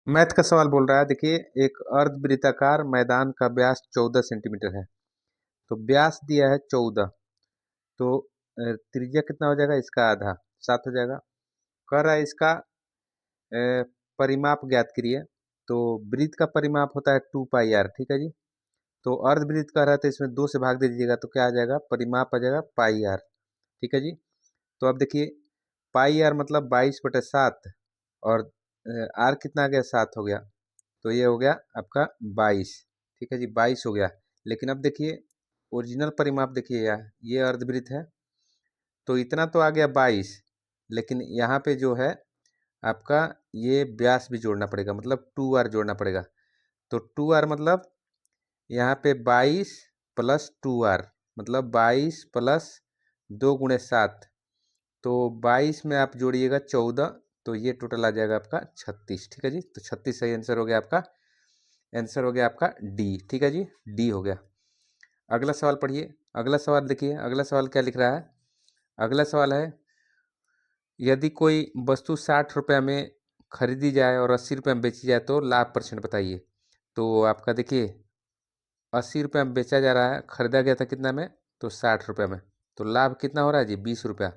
Math का सवाल बोल रहा है। देखिए, एक अर्धवृत्ताकार मैदान का व्यास 14 सेंटीमीटर है। तो व्यास दिया है 14। तो त्रिज्या कितना हो जाएगा? इसका आधा 7 हो जाएगा। कह रहा है इसका परिमाप ज्ञात करिए। तो वृत्त का परिमाप होता है 2 पाई आर। ठीक है जी। तो अर्धवृत्त का रहा है तो इसमें 2 से भाग दे दीजिएगा तो क्या आ जाएगा? परिमाप आ जाएगा पाई आर। ठीक है जी। तो अब देखिए, पाई आर मतलब 22/7 और आर कितना आ गया? 7 हो गया। तो ये हो गया आपका 22। ठीक है जी, 22 हो गया। लेकिन अब देखिए, ओरिजिनल परिमाप देखिए, ये अर्धवृत्त है तो इतना तो आ गया 22। लेकिन यहाँ पे जो है आपका, ये व्यास भी जोड़ना पड़ेगा, मतलब 2 आर जोड़ना पड़ेगा। तो 2 आर मतलब यहाँ पे 22 प्लस 2 आर, मतलब 22 प्लस 2 × 7। तो 22 में आप जोड़िएगा 14, तो ये टोटल आ जाएगा आपका 36। ठीक है जी। तो 36 सही आंसर हो गया आपका। आंसर हो गया आपका डी। ठीक है जी, डी हो गया। अगला सवाल पढ़िए। अगला सवाल देखिए, अगला सवाल क्या लिख रहा है। अगला सवाल है, यदि कोई वस्तु 60 रुपये में खरीदी जाए और 80 रुपये में बेची जाए तो लाभ परसेंट बताइए। तो आपका देखिए, 80 रुपये में बेचा जा रहा है, खरीदा गया था कितना में? तो 60 रुपये में। तो लाभ कितना हो रहा है जी? 20 रुपया।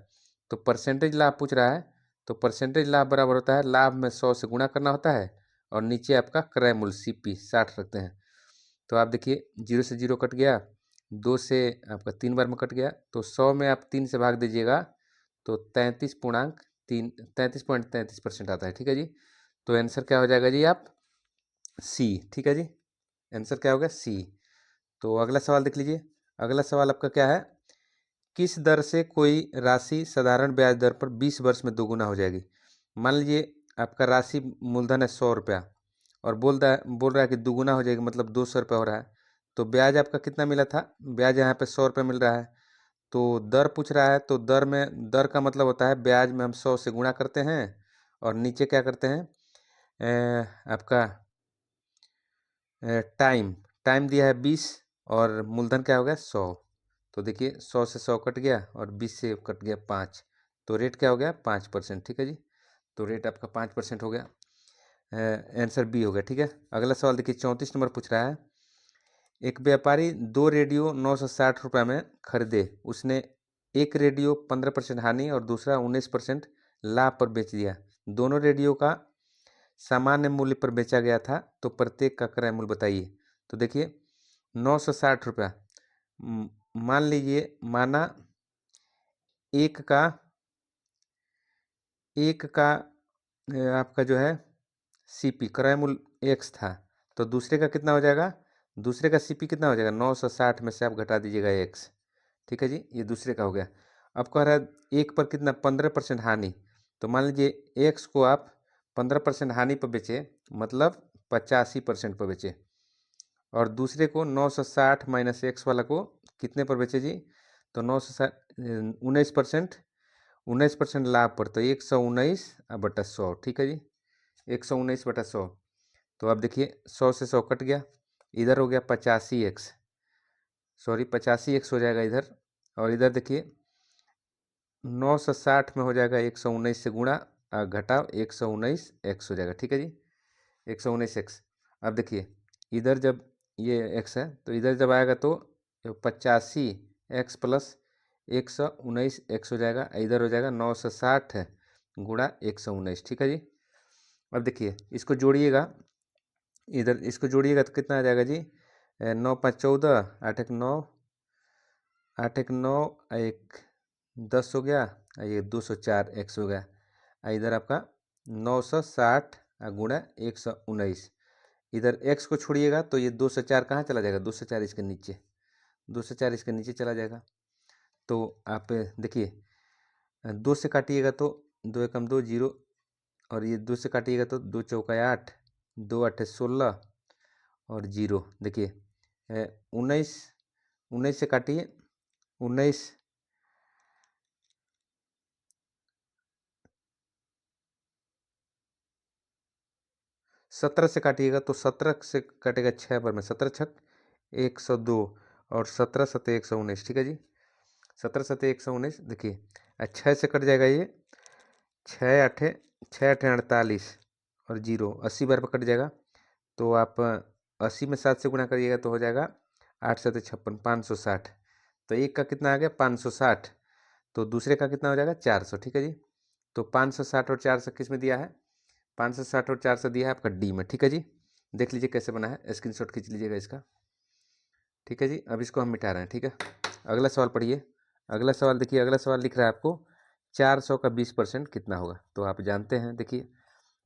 तो परसेंटेज लाभ पूछ रहा है। तो परसेंटेज लाभ बराबर होता है, लाभ में 100 से गुणा करना होता है और नीचे आपका क्रय मूल्य CP 60 रखते हैं। तो आप देखिए, 0 से 0 कट गया, 2 से आपका 3 बार में कट गया। तो 100 में आप 3 से भाग दीजिएगा तो 33.33% आता है। ठीक है जी। तो आंसर क्या हो जाएगा जी? आप सी। ठीक है जी, आंसर क्या हो गया? सी। तो अगला सवाल देख लीजिए। अगला सवाल आपका क्या है, किस दर से कोई राशि साधारण ब्याज दर पर 20 वर्ष में दोगुना हो जाएगी? मान लीजिए आपका राशि मूलधन है 100 रुपया और बोल रहा है कि दोगुना हो जाएगी, मतलब 200 रुपया हो रहा है। तो ब्याज आपका कितना मिला था? ब्याज यहाँ पे 100 रुपये मिल रहा है। तो दर पूछ रहा है, तो दर का मतलब होता है ब्याज में हम 100 से गुणा करते हैं और नीचे क्या करते हैं, आपका टाइम टाइम दिया है 20 और मूलधन क्या हो गया? 100। तो देखिए, 100 से 100 कट गया और 20 से कट गया 5। तो रेट क्या हो गया? 5%। ठीक है जी। तो रेट आपका 5% हो गया। आंसर बी हो गया। ठीक है। अगला सवाल देखिए, 34 नंबर पूछ रहा है, एक व्यापारी 2 रेडियो 960 रुपये में खरीदे। उसने एक रेडियो 15% हानि और दूसरा 19% लाभ पर बेच दिया। दोनों रेडियो का सामान्य मूल्य पर बेचा गया था, तो प्रत्येक का क्रय मूल्य बताइए। तो देखिए, 960 रुपया, मान लीजिए, माना एक का आपका जो है CP क्रय मूल्य x था, तो दूसरे का कितना हो जाएगा? दूसरे का CP कितना हो जाएगा? 960 में से आप घटा दीजिएगा x। ठीक है जी, ये दूसरे का हो गया। अब कह रहा है एक पर कितना? 15% हानि। तो मान लीजिए x को आप 15% हानि पर बेचे, मतलब 85% पर बेचे, और दूसरे को 960 माइनस x वाला को कितने पर बेचे जी? तो 960 19%, 19% लाभ पर, तो 119/100। ठीक है जी, 119/100। तो अब देखिए, 100 से 100 कट गया, इधर हो गया 85x, सॉरी 85x हो जाएगा इधर। और इधर देखिए, 960 में हो जाएगा 119 से गुणा घटाव 119x हो जाएगा। ठीक है जी, 119x। अब देखिए, इधर जब ये x है तो इधर जब आएगा तो 85x प्लस 119x हो जाएगा। इधर हो जाएगा 960 गुणा 119। ठीक है जी। अब देखिए, इसको जोड़िएगा, इधर इसको जोड़िएगा तो कितना आ जाएगा जी? 9 5 14, 8 1 9, 8 1 9, 1 10 हो गया, ये 204x हो गया। इधर आपका 960 गुणा 119। इधर x को छोड़िएगा तो ये 204 कहाँ चला जाएगा? 204 इसके नीचे, 204 इसके नीचे चला जाएगा। तो आप देखिए, 2 से काटिएगा तो 2 एकम 2 जीरो, और ये 2 से काटिएगा तो 2 चौका 8, 2 8 16 और जीरो। देखिए, 19, 19 से काटिए, 19, 17 से काटिएगा तो 17 से कटेगा 6 बार में, 17 छक 102 और 17 सत्ते 119। ठीक है जी, 17 सत्ते 119। देखिए, 6 से कट जाएगा ये, 6 8 6 8 48 और 0, 80 बार पर कट जाएगा। तो आप 80 में 7 से गुणा करिएगा तो हो जाएगा 8 7 56, 560। तो एक का कितना आ गया 560, तो दूसरे का कितना हो जाएगा 400। ठीक है जी। तो 560 और 400 किस में दिया है, 560 और 400 दिया है आपका डी में। ठीक है जी। देख लीजिए कैसे बना है, स्क्रीनशॉट खींच लीजिएगा इसका। ठीक है जी। अब इसको हम मिटा रहे हैं। ठीक है, अगला सवाल पढ़िए। अगला सवाल देखिए, अगला सवाल लिख रहा है आपको 400 का 20% कितना होगा। तो आप जानते हैं, देखिए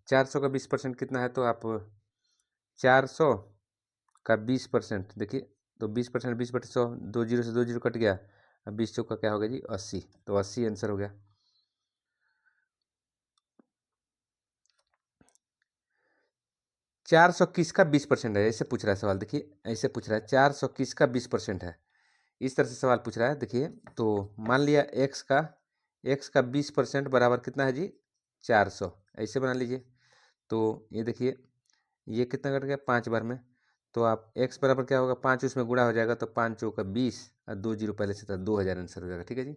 400 का 20% कितना है, तो आप 400 का 20% देखिए, तो 20%, 20/100, 2 जीरो से 2 जीरो कट गया। अब 20 चौका क्या होगा जी 80, तो 80 आंसर हो गया। 400 किसका 20% है, ऐसे पूछ रहा है सवाल। देखिए ऐसे पूछ रहा है 400 किसका 20% है, इस तरह से सवाल पूछ रहा है। देखिए तो मान लिया x का 20% बराबर कितना है जी 400, ऐसे बना लीजिए। तो ये देखिए ये कितना कट गया 5 बार में, तो आप x बराबर क्या होगा 5 उसमें गुणा हो जाएगा, तो 5 चौका 20 और 2 जीरो पहले से था, 2000 आंसर हो जाएगा। ठीक है जी।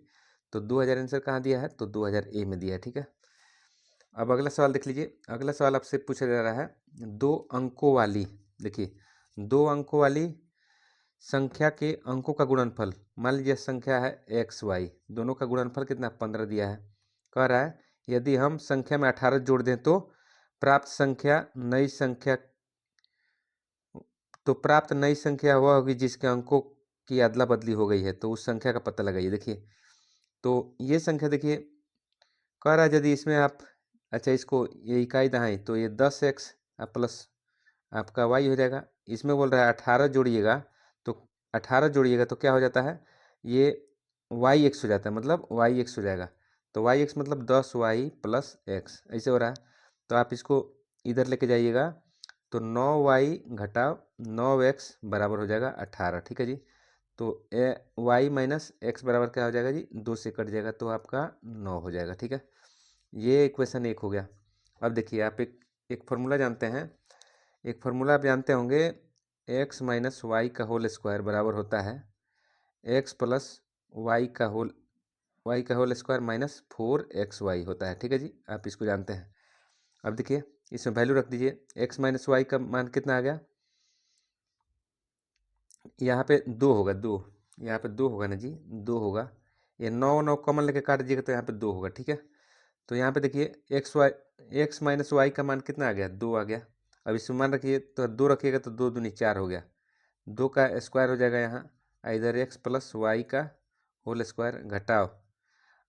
तो 2000 आंसर कहाँ दिया है, तो 2000 ए में दिया है। ठीक है। अब अगला सवाल देख लीजिए। अगला सवाल आपसे पूछा जा रहा है 2 अंकों वाली, देखिए 2 अंकों वाली संख्या के अंकों का गुणनफल। मान लीजिए संख्या है एक्स वाई, दोनों का गुणनफल कितना 15 दिया है। कह रहा है यदि हम संख्या में 18 जोड़ दें तो प्राप्त संख्या नई संख्या, तो प्राप्त नई संख्या वह होगी जिसके अंकों की अदला बदली हो गई है, तो उस संख्या का पता लगाइए। देखिए तो ये संख्या देखिए कह रहा है यदि इसमें आप, अच्छा इसको ये इकाई दहाई, तो ये 10x प्लस आपका y हो जाएगा। इसमें बोल रहा है 18 जोड़िएगा, तो 18 जोड़िएगा तो क्या हो जाता है, ये yx हो जाता है, मतलब yx हो जाएगा। तो yx मतलब 10y प्लस x, ऐसे हो रहा है। तो आप इसको इधर लेके जाइएगा, तो 9y घटाव 9x बराबर हो जाएगा 18। ठीक है जी। तो y माइनस एक्स बराबर क्या हो जाएगा जी 2 से कट जाएगा, तो आपका 9 हो जाएगा। ठीक है, ये इक्वेशन 1 हो गया। अब देखिए आप एक फार्मूला जानते हैं, एक फार्मूला आप जानते होंगे, x माइनस वाई का होल स्क्वायर बराबर होता है x प्लस वाई का होल स्क्वायर माइनस 4xy होता है। ठीक है जी, आप इसको जानते हैं। अब देखिए इसमें वैल्यू रख दीजिए, x माइनस वाई का मान कितना आ गया, यहाँ पे 2 होगा, 2 यहाँ पे 2 होगा ना जी, 2 होगा। ये 9 9 कॉमन लेके काट दीजिएगा तो यहाँ पे 2 होगा। ठीक है, तो यहाँ पे देखिए एक्स माइनस वाई का मान कितना आ गया 2 आ गया। अब इसमें मान रखिए तो 2 रखिएगा तो 2 दूनी 4 हो गया, 2 का स्क्वायर हो जाएगा यहाँ, इधर एक्स प्लस वाई का होल स्क्वायर घटाओ,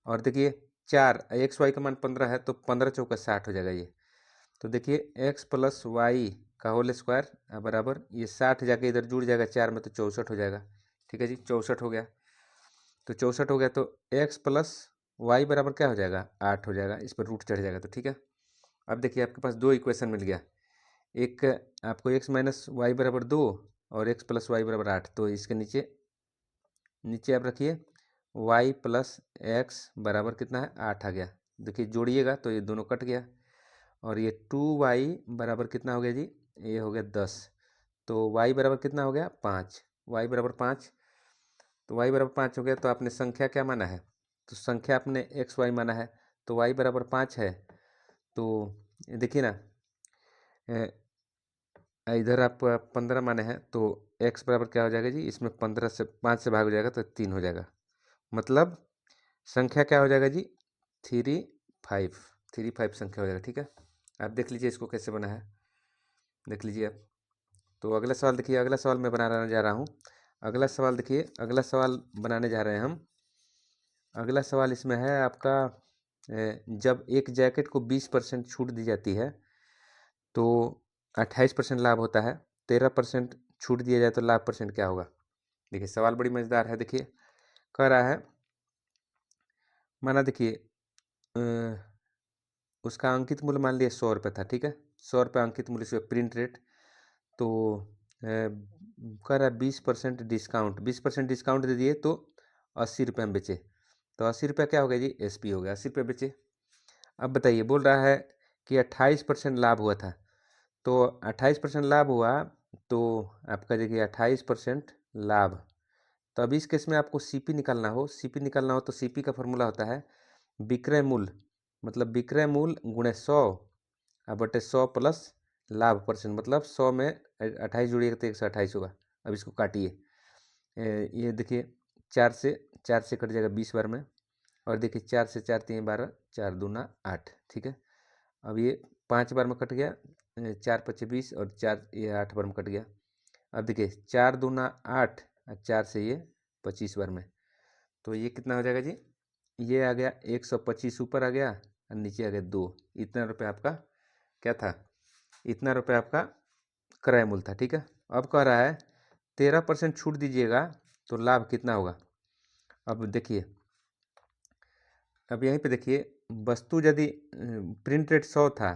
और देखिए 4 एक्स वाई का मान 15 है, तो 15 चौका 60 हो जाएगा ये। तो देखिए एक्स प्लस वाई का होल स्क्वायर बराबर ये 60 जाके इधर जुड़ जाएगा 4 में, तो 64 हो जाएगा। ठीक है जी, 64 हो गया। तो 64 हो गया, तो एक्स प्लस वाई बराबर क्या हो जाएगा 8 हो जाएगा, इस पर रूट चढ़ जाएगा। तो ठीक है, अब देखिए आपके पास 2 इक्वेशन मिल गया, एक आपको एक्स माइनस वाई बराबर 2 और एक्स प्लस वाई बराबर 8। तो इसके नीचे नीचे आप रखिए y प्लस एक्स बराबर कितना है 8 आ गया। देखिए जोड़िएगा तो ये दोनों कट गया, और ये 2y बराबर कितना हो गया जी, ये हो गया 10। तो y बराबर कितना हो गया 5, y बराबर 5। तो y बराबर 5 हो गया, तो आपने संख्या क्या माना है, तो संख्या आपने एक्स वाई माना है, तो y बराबर 5 है। तो देखिए ना इधर आप 15 माने हैं, तो x बराबर क्या हो जाएगा जी, इसमें 15 से 5 से भाग हो जाएगा तो 3 हो जाएगा, मतलब संख्या क्या हो जाएगा जी 3 5 संख्या हो जाएगा। ठीक है, आप देख लीजिए इसको कैसे बना है, देख लीजिए आप। तो अगला सवाल देखिए, अगला सवाल मैं बनाने जा रहा हूँ। अगला सवाल देखिए, अगला सवाल बनाने जा रहे हैं हम। अगला सवाल इसमें है आपका जब एक जैकेट को 20% छूट दी जाती है तो 28% लाभ होता है, 13% छूट दिया जाए तो लाभ परसेंट क्या होगा। देखिए सवाल बड़ी मज़ेदार है। देखिए कह रहा है, माना देखिए उसका अंकित मूल्य मान लिया 100 रुपये था। ठीक है, 100 रुपये अंकित मूल्य से प्रिंट रेट, तो कह रहा है 20% डिस्काउंट दे दिए तो 80 रुपये में बेचे, तो 80 रुपये क्या हो गया जी SP हो गया, 80 रुपये बेचे। अब बताइए बोल रहा है कि 28% लाभ हुआ था, तो 28% लाभ हुआ, तो आपका देखिए 28% लाभ, तो अभी इस केस में आपको CP निकालना हो तो CP का फॉर्मूला होता है विक्रय मूल्य, मतलब विक्रय मूल्य गुणे 100 अब बटे 100 प्लस लाभ परसेंट, मतलब 100 में 28 जोड़िएगा तो 128 होगा। अब इसको काटिए, ये देखिए 4 से कट जाएगा 20 बार में, और देखिए 4 से 4 3 12, 4 दूना 8, ठीक है। अब ये 5 बार में कट गया, 4 5 20, और 4 ये 8 बार में कट गया। अब देखिए 4 दूना 8, 4 से ये 25 बार में, तो ये कितना हो जाएगा जी, ये आ गया 125 ऊपर आ गया और नीचे आ गया 2। इतना रुपये आपका क्या था, इतना रुपये आपका क्रय मूल्य था, ठीक है। अब कह रहा है 13% छूट दीजिएगा तो लाभ कितना होगा। अब देखिए, अब यहीं पे देखिए, वस्तु यदि प्रिंट रेट 100 था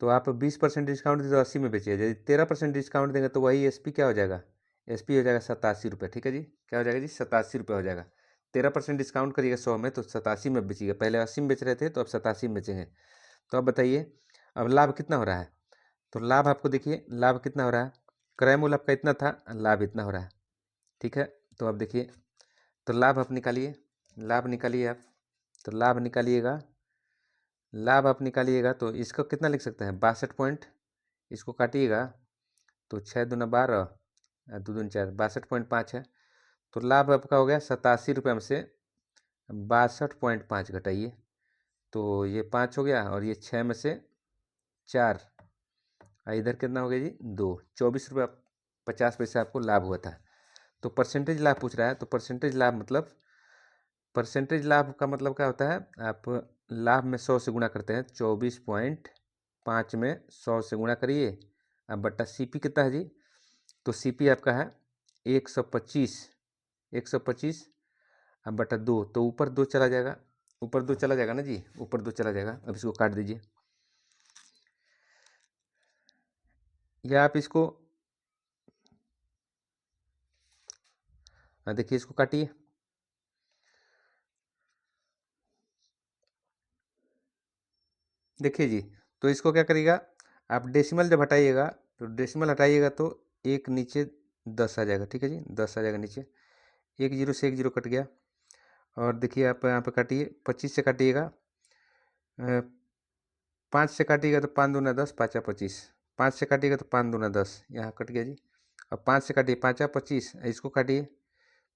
तो आप 20% डिस्काउंट दें तो 80 में बेचिएगा। यदि 13% डिस्काउंट देंगे तो वही एसपी क्या हो जाएगा, एसपी हो जाएगा 87 रुपये, ठीक है जी। क्या हो जाएगा जी, 87 रुपये हो जाएगा। 13% डिस्काउंट करिएगा 100 में तो 87 में बेचिएगा। पहले 80 में बेच रहे थे तो अब 87 में बेचेंगे। तो अब बताइए अब लाभ कितना हो रहा है। तो लाभ आपको देखिए, लाभ कितना हो रहा है, क्रय मूल्य आपका इतना था, लाभ इतना हो रहा है, ठीक है। तो अब देखिए, तो लाभ आप निकालिए, लाभ निकालिए आप, तो लाभ निकालिएगा, लाभ आप निकालिएगा तो इसको कितना लिख सकते हैं, 62 पॉइंट, इसको काटिएगा तो 6 दूना 12, 2 दूनी 4, 62.5 है। तो लाभ आपका हो गया 87 रुपये में से 62.5 घटाइए, तो ये 5 हो गया, और ये 6 में से 4, इधर कितना हो गया जी 2, 24 रुपये 50 पैसे आपको लाभ हुआ था। तो परसेंटेज लाभ पूछ रहा है, तो परसेंटेज लाभ मतलब, परसेंटेज लाभ का मतलब क्या होता है, आप लाभ में 100 से गुणा करते हैं, 24.5 में 100 से गुणा करिए, अब बट्टा सीपी कितना है जी, तो सीपी आपका है 125, 125 अब बटा 2, तो ऊपर 2 चला जाएगा, ऊपर 2 चला जाएगा ना जी, ऊपर 2 चला जाएगा। अब इसको काट दीजिए, या आप इसको देखिए, इसको काटिए, देखिए जी। तो इसको क्या करिएगा, आप डेसिमल जब हटाइएगा तो डेसिमल हटाइएगा तो एक नीचे 10 आ जाएगा, ठीक है जी, 10 आ जाएगा नीचे, 1 जीरो से 1 जीरो कट गया। और देखिए आप यहाँ पे काटिए, 25 से काटिएगा, 5 से काटिएगा तो 5 दूना 10, 5 25, 5 से काटिएगा तो 5 दूना 10, यहाँ कट गया जी। अब 5 से काटिए, 5 25, इसको काटिए,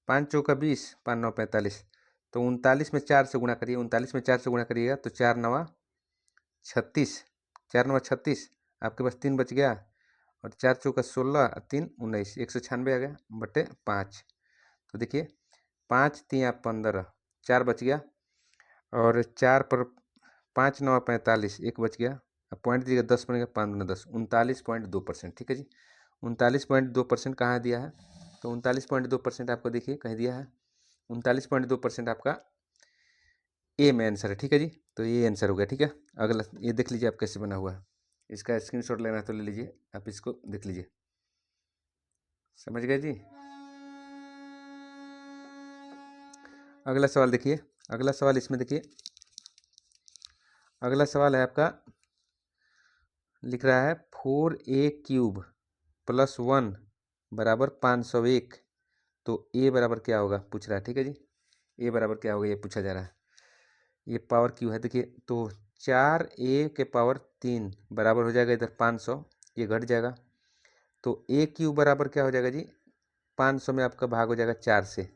5 चौका 20, 5 9 45, तो 39 में 4 से गुणा करिए, 39 में 4 से गुणा करिएगा तो 4 नवा 36, 4 नवा 36, आपके पास 3 बच गया, और 4 चौका 16, 3 19, 196 आ गया बटे 5। तो देखिए 5 3 15, 4 बच गया, और 4 पर 5 9 45, 1 बच गया, अब पॉइंट दीजिएगा 10 बनेगा, 5 दूना 10, 39.2%, ठीक है जी। 39.2% कहाँ दिया है, तो 39.2% आपको देखिए कहीं दिया है, 39.2% आपका ए में आंसर है, ठीक है जी। तो ये आंसर हो गया, ठीक है। अगला ये देख लीजिए आप कैसे बना हुआ है, इसका स्क्रीनशॉट लेना है तो ले लीजिए, आप इसको देख लीजिए, समझ गए जी। अगला सवाल देखिए, अगला सवाल इसमें देखिए, अगला सवाल है आपका, लिख रहा है 4a³ + 1 बराबर 501, तो ए बराबर क्या होगा पूछ रहा है, ठीक है जी। ए बराबर क्या होगा ये पूछा जा रहा है, ये पावर क्यू है। देखिए तो 4a³ बराबर हो जाएगा इधर 500, ये घट जाएगा, तो a³ बराबर क्या हो जाएगा जी, 500 में आपका भाग हो जाएगा 4 से,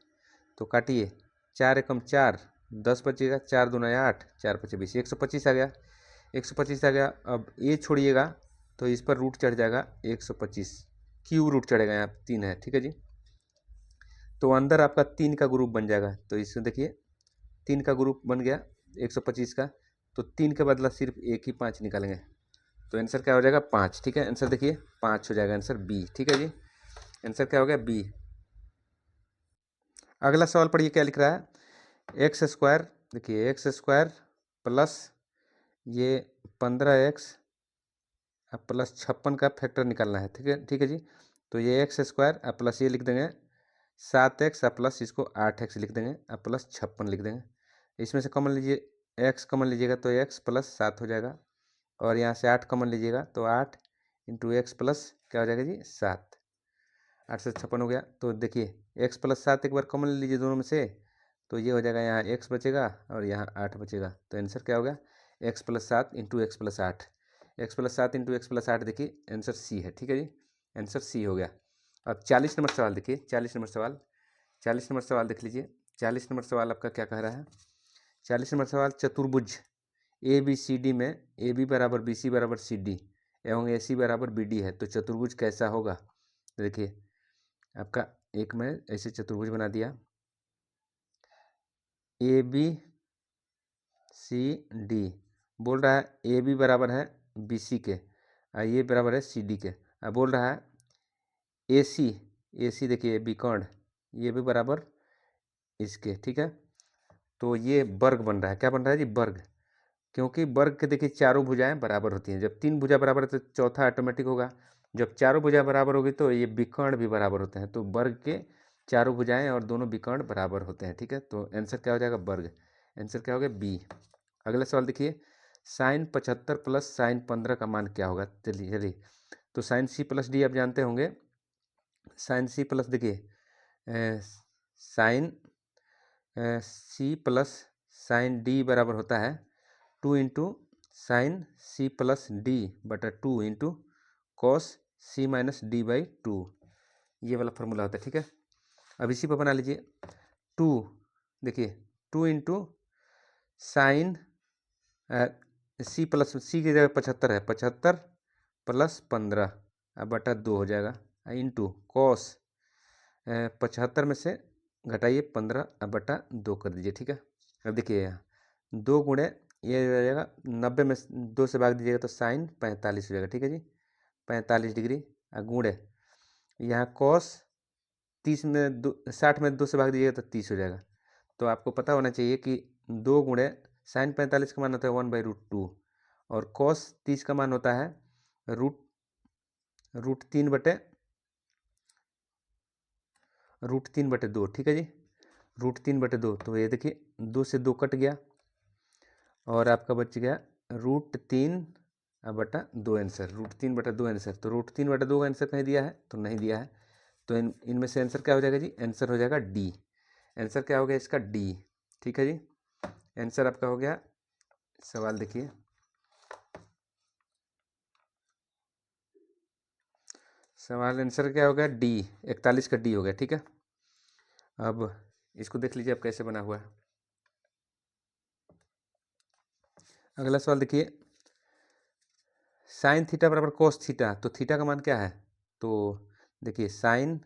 तो काटिए, 4 एकम 4, 10 बचेगा, 4 दूना 8, 4 पचे 20, 125 आ गया, 125 आ गया। अब ए छोड़िएगा तो इस पर रूट चढ़ जाएगा 125, क्यू रूट चढ़ेगा, यहाँ 3 है, ठीक है जी। तो अंदर आपका 3 का ग्रुप बन जाएगा, तो इसमें देखिए 3 का ग्रुप बन गया 125 का, तो 3 के बदला सिर्फ एक ही 5 निकालेंगे, तो आंसर क्या हो जाएगा 5, ठीक है। आंसर देखिए 5 हो जाएगा, आंसर बी, ठीक है जी। आंसर क्या हो गया बी। अगला सवाल पढ़िए क्या लिख रहा है, x², देखिए x² प्लस ये 15x प्लस 56 का फैक्टर निकालना है, ठीक है, ठीक है जी। तो ये x² प्लस ये लिख देंगे 7x प्लस इसको 8x लिख देंगे, प्लस 56 लिख देंगे। इसमें से कॉमन लीजिए, x कॉमन लीजिएगा तो x प्लस 7 हो जाएगा, और यहाँ से 8 कॉमन लीजिएगा तो 8 इंटू एक्स प्लस क्या हो जाएगा जी 7, 8 से 56 हो गया। तो देखिए x प्लस 7 एक बार कॉमन ले लीजिए दोनों में से, तो ये हो जाएगा, यहाँ x बचेगा और यहाँ 8 बचेगा, तो आंसर क्या होगा x plus 7 into x plus 8। x+7 into x+8 देखिए आंसर सी है, ठीक है जी, आंसर सी हो गया। अब 40 नंबर सवाल देखिए, 40 नंबर सवाल, 40 नंबर सवाल देख लीजिए। 40 नंबर सवाल आपका क्या कह रहा है? 40 नंबर सवाल, चतुर्भुज ए बी सी डी में ए बी बराबर बी सी बराबर सी डी एवं ए सी बराबर बी डी है तो चतुर्भुज कैसा होगा? तो देखिए आपका एक में ऐसे चतुर्भुज बना दिया, ए बी सी डी, बोल रहा है ए बी बराबर है बी सी के और ये बराबर है सी डी के। अब बोल रहा है ए सी देखिए बी कर्ण, ये भी बराबर इसके, ठीक है। तो ये वर्ग बन रहा है, क्या बन रहा है जी? वर्ग, क्योंकि वर्ग के देखिए चारों भुजाएं बराबर होती हैं। जब 3 भुजा बराबर है तो चौथा ऑटोमेटिक होगा, जब चारों भुजा बराबर होगी तो ये विकर्ण भी बराबर होते हैं। तो वर्ग के चारों भुजाएं और दोनों विकर्ण बराबर होते हैं, ठीक है। तो आंसर क्या हो जाएगा? वर्ग। आंसर क्या हो गया? बी। अगला सवाल देखिए, साइन 75 प्लस साइन 15 का मान क्या होगा? चलिए चलिए, तो साइन सी प्लस डी आप जानते होंगे। साइन सी प्लस देखिए sine c plus sine d बराबर होता है 2 into sine c plus d बटा 2 into cos c minus d by 2, ये वाला फॉर्मूला होता है, ठीक है। अब इसी पर बना लीजिए 2, देखिए 2 इंटू साइन सी प्लस सी की जगह 75 है, 75 प्लस 15 अब बटा 2 हो जाएगा इंटू कॉस 75 में से घटाइए 15 अब बटा 2 कर दीजिए, ठीक है। अब देखिए यहाँ 2 गुणे ये हो जाएगा 90 में 2 से भाग दीजिएगा तो साइन 45 हो जाएगा, ठीक है जी, 45 डिग्री। गुणे यहाँ कॉस 30 में 60 में 2 से भाग दीजिएगा तो 30 हो जाएगा। तो आपको पता होना चाहिए कि 2 गुणे साइन 45 का मान होता है 1/√2 और कॉस 30 का मान होता है रूट 3/2, ठीक है जी, √3/2। तो ये देखिए 2 से 2 कट गया और आपका बच गया √3/2 आंसर, √3/2 आंसर। तो √3/2 का आंसर कहीं दिया है? तो नहीं दिया है। तो इनमें से आंसर क्या हो जाएगा जी? आंसर हो जाएगा डी। आंसर क्या हो गया इसका? डी, ठीक है जी, आंसर आपका हो गया। सवाल देखिए, सवाल आंसर क्या हो गया? डी, 41 का डी हो गया, ठीक है। अब इसको देख लीजिए अब कैसे बना हुआ है। अगला सवाल देखिए, साइन थीटा बराबर कोस थीटा, तो थीटा का मान क्या है? तो देखिए साइन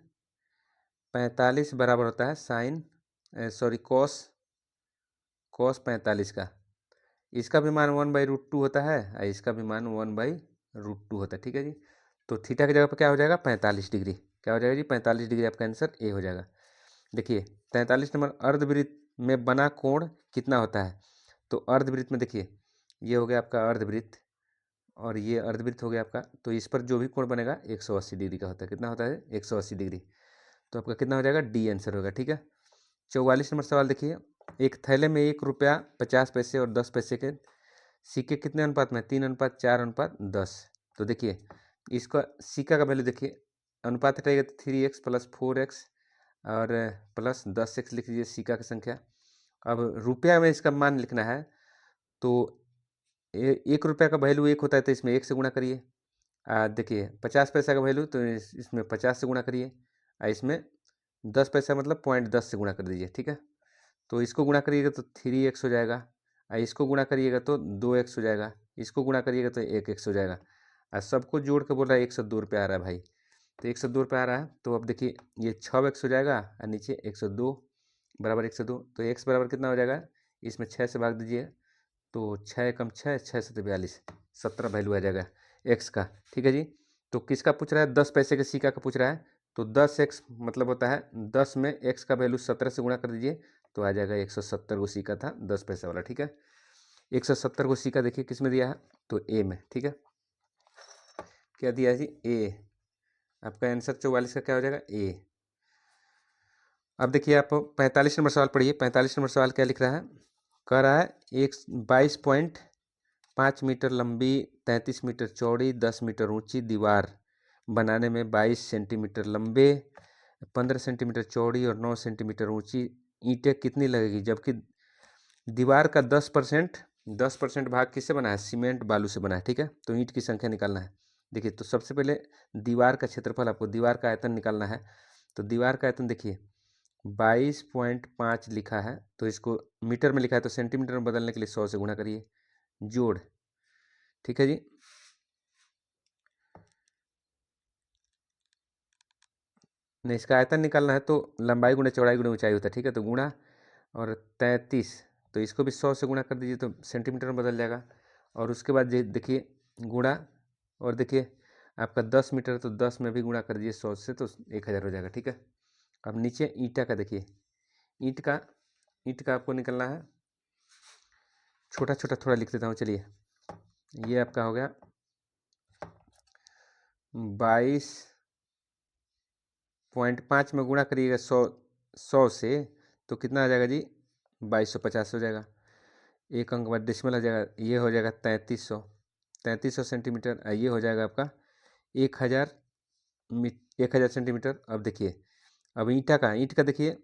45 बराबर होता है साइन कोस 45 का, इसका भी मान 1/√2 होता है और इसका भी मान 1/√2 होता है, ठीक है जी। तो थीटा की जगह पर क्या हो जाएगा? 45 डिग्री। क्या हो जाएगा जी? 45 डिग्री आपका आंसर ए हो जाएगा। देखिए 43 नंबर, अर्धवृत्त में बना कोण कितना होता है? तो अर्धवृत्त में देखिए ये हो गया आपका अर्धवृत्त और ये अर्धवृत्त हो गया आपका, तो इस पर जो भी कोण बनेगा 180 डिग्री का होता है। कितना होता है? 180 डिग्री। तो आपका कितना हो जाएगा? डी आंसर होगा, ठीक है। 44 नंबर सवाल देखिए, एक थैले में 1 रुपया 50 पैसे और 10 पैसे के सिक्के कितने अनुपात में? 3:4:10। तो देखिए इसका सिक्का का वैल्यू देखिए, अनुपात हटाइएगा तो 3x प्लस 4x और प्लस 10x लिख लीजिए सिक्का की संख्या। अब रुपया में इसका मान लिखना है तो 1 रुपया का वैल्यू 1 होता है तो इसमें 1 से गुणा करिए। देखिए 50 पैसा का वैल्यू तो इसमें 50 से गुणा करिए और इसमें 10 पैसा मतलब 0.10 से गुणा कर दीजिए, ठीक है। तो इसको गुणा करिएगा तो 3x हो जाएगा और इसको गुणा करिएगा तो 2x हो जाएगा, इसको गुणा करिएगा तो 1x हो जाएगा और सबको जोड़ के बोल रहा है 102 रुपये आ रहा है भाई। तो 102 रुपये आ रहा है तो अब देखिए ये 6x हो जाएगा और नीचे 102 बराबर 102। तो x बराबर कितना हो जाएगा? इसमें 6 से भाग दीजिए तो 6 कम 6 6 से 42 17 वैल्यू आ जाएगा x का, ठीक है जी। तो किसका पूछ रहा है? 10 पैसे के सिक्का का पूछ रहा है। तो 10x मतलब होता है 10 में x का वैल्यू 17 से गुणा कर दीजिए तो आ जाएगा 170 को सिक्का था 10 पैसे वाला, ठीक है। 170 को सिक्का देखिए किस में दिया है? तो ए में, ठीक है। क्या दिया है जी? ए। आपका आंसर 44 का क्या हो जाएगा? ए। अब देखिए आप 45 नंबर सवाल पढ़िए। 45 नंबर सवाल क्या लिख रहा है? कह रहा है 22.5 मीटर लंबी, 33 मीटर चौड़ी, 10 मीटर ऊंची दीवार बनाने में 22 सेंटीमीटर लंबे, 15 सेंटीमीटर चौड़ी और 9 सेंटीमीटर ऊंची ईंटें कितनी लगेगी? जबकि दीवार का 10% 10% भाग किससे बना है? सीमेंट बालू से बना है, ठीक है। तो ईंट की संख्या निकालना है। देखिए, तो सबसे पहले दीवार का क्षेत्रफल, आपको दीवार का आयतन निकालना है। तो दीवार का आयतन देखिए 22.5 लिखा है, तो इसको मीटर में लिखा है, तो सेंटीमीटर में बदलने के लिए 100 से गुणा करिए, जोड़, ठीक है जी। नहीं, इसका आयतन निकालना है तो लंबाई गुणा चौड़ाई गुणा ऊंचाई होता है, ठीक है। तो गुणा और 33, तो इसको भी 100 से गुणा कर दीजिए तो सेंटीमीटर में बदल जाएगा। और उसके बाद देखिए गुणा, और देखिए आपका 10 मीटर, तो 10 में भी गुणा कर दीजिए 100 से, तो 1000 हो जाएगा, ठीक है। अब नीचे ईंटा का देखिए, ईंट का आपको निकलना है, छोटा छोटा थोड़ा लिख देता हूँ, चलिए। ये आपका हो गया 22.5 में गुणा करिएगा 100 से, तो कितना आ जाएगा जी? 2250 हो जाएगा। एक अंक बाद डेसिमल हो जाएगा, ये हो जाएगा 3300 सेंटीमीटर। ये हो जाएगा आपका 1000 1000 सेंटीमीटर। अब देखिए, अब ईंट का देखिए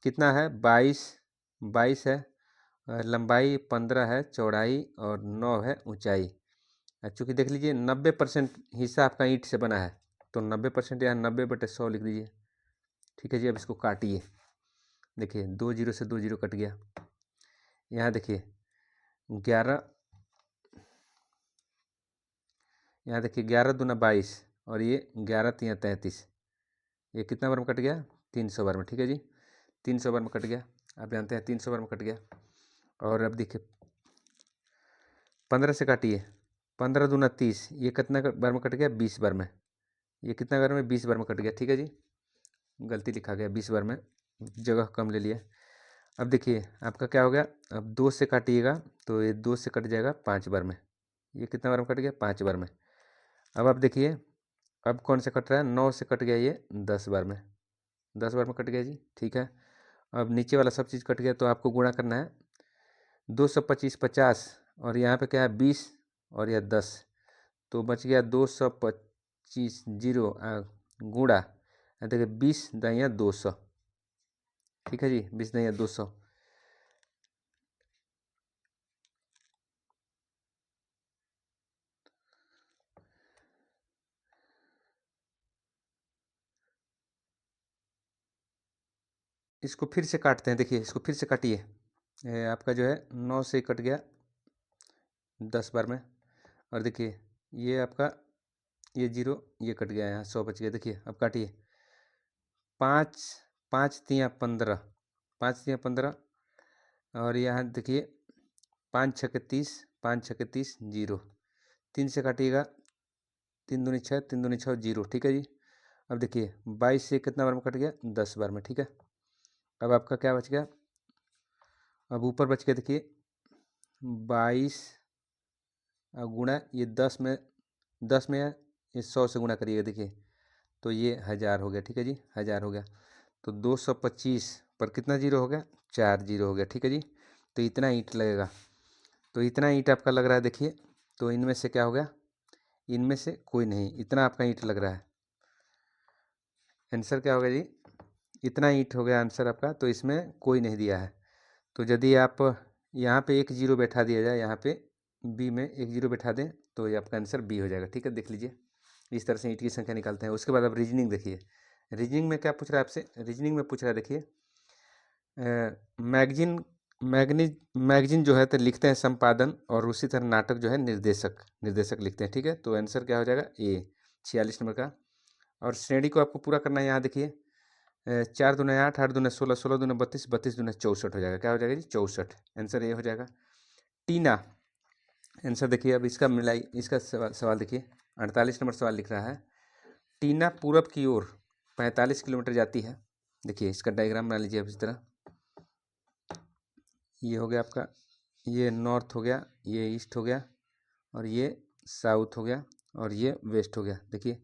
कितना है? 22 है, लंबाई 15 है, चौड़ाई और 9 है ऊंचाई। चूँकि देख लीजिए 90% हिस्सा आपका ईंट से बना है, तो 90% यहाँ 90/100 लिख दीजिए, ठीक है जी। अब इसको काटिए, देखिए 2 जीरो से 2 जीरो कट गया। यहाँ देखिए 11, यहाँ देखिए 11 दूना 22, और ये 11 तिया 33, ये कितना बार में कट गया? 300 बार में, ठीक है जी। 300 बार में कट गया, आप जानते हैं 300 बार में कट गया। और अब देखिए 15 से काटिए, 15 दूना 30, ये कितना बार में कट गया? 20 बार में। ये कितना बार में? 20 बार में कट गया, ठीक है जी। गलती लिखा गया, 20 बार में, जगह कम ले लिया। अब देखिए आपका क्या हो गया? अब 2 से काटिएगा तो ये 2 से कट जाएगा 5 बार में। ये कितना बार में कट गया? 5 बार में। अब आप देखिए, अब कौन से कट रहा है? 9 से कट गया, ये 10 बार में, 10 बार में कट गया जी, ठीक है। अब नीचे वाला सब चीज़ कट गया, तो आपको गुणा करना है 225 50, और यहाँ पे क्या है? 20, और यह 10, तो बच गया 225 जीरो गुणा, देखिए 20 दाइया 200, ठीक है जी, 20 दाइया 200। इसको फिर से काटते हैं, देखिए इसको फिर से काटिए। आपका जो है 9 से कट गया 10 बार में, और देखिए ये आपका ये जीरो, ये कट गया, यहाँ 100 बच गया। देखिए अब काटिए, 5 5 तिया 15, 5 तिया 15, और यहाँ देखिए 5 छके 30, 5 छके 30 जीरो, 3 से काटिएगा, 3 दूनी 6, 3 दूनी 6 जीरो, ठीक है जी। अब देखिए 22 से कितना बार में कट गया? 10 बार में, ठीक है। अब आपका क्या बच गया? अब ऊपर बच गया, देखिए 22 गुणा, ये 10 में ये 100 से गुणा करिएगा, देखिए तो ये 1000 हो गया, ठीक है जी, 1000 हो गया। तो 225 पर कितना जीरो हो गया? 4 जीरो हो गया, ठीक है जी। तो इतना ईंट लगेगा, तो इतना ईंट आपका लग रहा है, देखिए। तो इनमें से क्या हो गया? इनमें से कोई नहीं, इतना आपका ईंट लग रहा है। आंसर क्या होगा जी? इतना ईंट हो गया आंसर आपका, तो इसमें कोई नहीं दिया है। तो यदि आप यहाँ पे एक जीरो बैठा दिया जाए, यहाँ पे बी में एक जीरो बैठा दें, तो ये आपका आंसर बी हो जाएगा, ठीक है। देख लीजिए, इस तरह से ईंट की संख्या निकालते हैं। उसके बाद अब रीजनिंग देखिए, रीजनिंग में क्या पूछ रहा है आपसे? रीजनिंग में पूछ रहा है, देखिए मैगजीन मैगजीन जो है तो लिखते हैं संपादन, और उसी तरह नाटक जो है निर्देशक लिखते हैं, ठीक है। तो आंसर क्या हो जाएगा? ए, 46 नंबर का। और श्रेणी को आपको पूरा करना है, यहाँ देखिए 4 दूना 8, 8 दूना 16, 16 दूना 32, 32 दूना 64 हो जाएगा। क्या हो जाएगा जी? 64, आंसर ये हो जाएगा। टीना, आंसर देखिए, अब इसका मिलाई, इसका सवाल देखिए, 48 नंबर सवाल लिख रहा है। टीना पूरब की ओर 45 किलोमीटर जाती है। देखिए इसका डायग्राम बना लीजिए अब इस तरह। ये हो गया आपका, ये नॉर्थ हो गया, ये ईस्ट हो गया, और ये साउथ हो गया, और ये वेस्ट हो गया। देखिए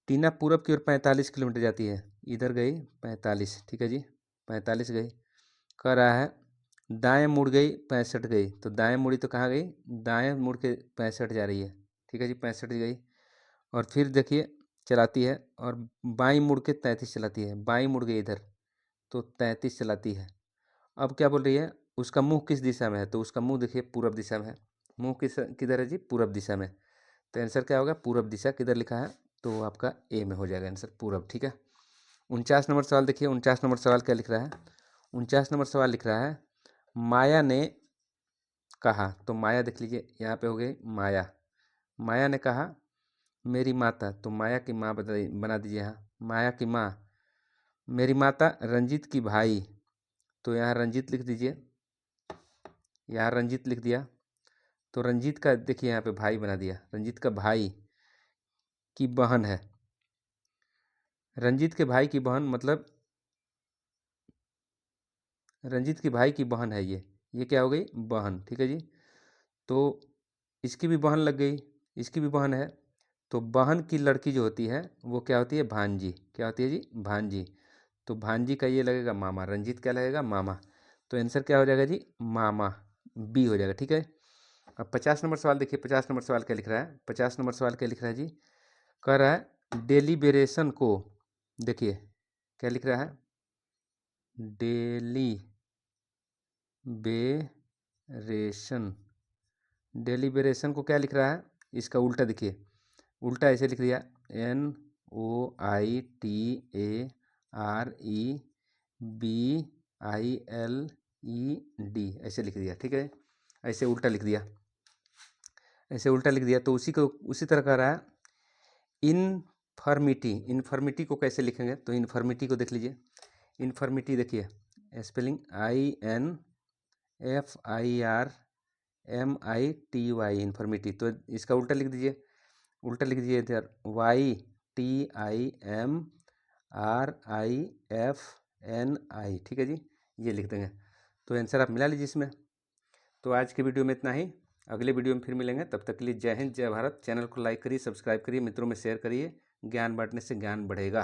टीना पूरब की ओर 45 किलोमीटर जाती है, इधर गई 45, ठीक है जी, 45 गई। कह रहा है दाएं मुड़ गई 65 गई, तो दाएं मुड़ी तो कहाँ गई? दाएं मुड़ के 65 जा रही है, ठीक है जी, 65 गई। और फिर देखिए चलाती है, और बाईं मुड़ के 33 चलाती है, बाईं मुड़ गई इधर, तो 33 चलाती है। अब क्या बोल रही है? उसका मुंह किस दिशा में है, तो उसका मुंह देखिए पूरब दिशा में है। मुंह किधर है जी, पूरब दिशा में। तो आंसर क्या होगा, पूरब दिशा। किधर लिखा है, तो आपका ए में हो जाएगा आंसर, पूरब। ठीक है। 49 नंबर सवाल देखिए, 49 नंबर सवाल क्या लिख रहा है, 49 नंबर सवाल लिख रहा है माया ने कहा। तो माया देख लीजिए, यहाँ पे हो गई माया। माया ने कहा मेरी माता, तो माया की माँ बना दीजिए यहाँ, माया की माँ। मेरी माता रंजीत की भाई, तो यहाँ रंजीत लिख दीजिए, यहाँ रंजीत लिख दिया। तो रंजीत का देखिए यहाँ पे भाई बना दिया, रंजीत का भाई की बहन है। रंजीत के भाई की बहन मतलब रंजीत की भाई की बहन है ये क्या हो गई, बहन। ठीक है जी। तो इसकी भी बहन लग गई, इसकी भी बहन है। तो बहन की लड़की जो होती है वो क्या होती है, भांजी। क्या होती है जी, भांजी। तो भांजी का ये लगेगा मामा, रंजीत क्या लगेगा, मामा। तो आंसर क्या हो जाएगा जी, मामा, बी हो जाएगा। ठीक है। अब 50 नंबर सवाल देखिए, 50 नंबर सवाल क्या लिख रहा है, 50 नंबर सवाल क्या लिख रहा है जी, कह रहा है डेलिब्रेशन को, देखिए क्या लिख रहा है, डेलीबेरेशन। डेलिब्रेशन को क्या लिख रहा है, इसका उल्टा देखिए, उल्टा ऐसे लिख दिया, NOITAREBILED, ऐसे लिख दिया। ठीक है, ऐसे उल्टा लिख दिया, ऐसे उल्टा लिख दिया। तो उसी तरह कर रहा है इनफर्मिटी। इनफर्मिटी को कैसे लिखेंगे, तो इनफर्मिटी को देख लीजिए, इनफर्मिटी देखिए स्पेलिंग INFIRMITY, इन्फर्मिटी। तो इसका उल्टा लिख दीजिए, उल्टा लिख दीजिए इधर YTIMRIFNI। ठीक है जी, ये लिख देंगे। तो आंसर आप मिला लीजिए इसमें। तो आज की वीडियो में इतना ही, अगले वीडियो में फिर मिलेंगे। तब तक के लिए जय हिंद, जय भारत। चैनल को लाइक करिए, सब्सक्राइब करिए, मित्रों में शेयर करिए। ज्ञान बांटने से ज्ञान बढ़ेगा।